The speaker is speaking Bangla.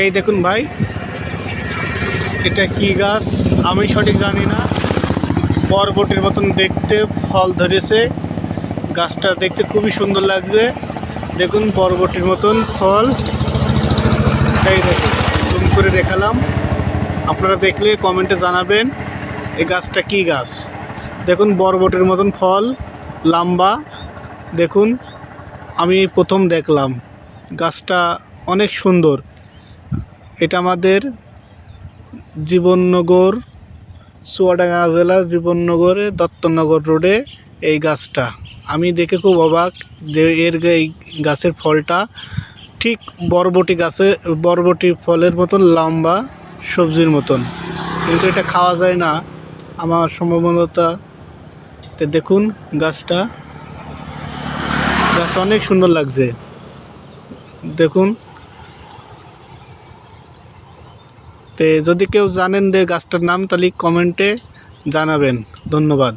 এই দেখুন ভাই, এটা কি গাছ আমি সঠিক জানি না। বরবটির মতন দেখতে, ফল ধরেছে। গাছটা দেখতে খুবই সুন্দর লাগছে। দেখুন বরবটির মতন ফল। এই দেখুন, জুম করে দেখালাম। আপনারা দেখলে কমেন্টে জানাবেন এই গাছটা কি গাছ। দেখুন বরবটির মতন ফল, লম্বা। দেখুন আমি প্রথম দেখলাম। গাছটা অনেক সুন্দর। এটা আমাদের জীবননগর, চুয়াডাঙ্গা জেলার জীবননগরে দত্তনগর রোডে এই গাছটা। আমি দেখে খুব অবাক যে এই গাছের ফলটা ঠিক বরবটি ফলের মতন লম্বা, সবজির মতন, কিন্তু এটা খাওয়া যায় না আমার সম্ভাবনাতে। দেখুন গাছটা অনেক সুন্দর লাগছে। দেখুন, যদি কেউ জানেন যে গাছটার নাম, তাহলে কমেন্টে জানাবেন। ধন্যবাদ।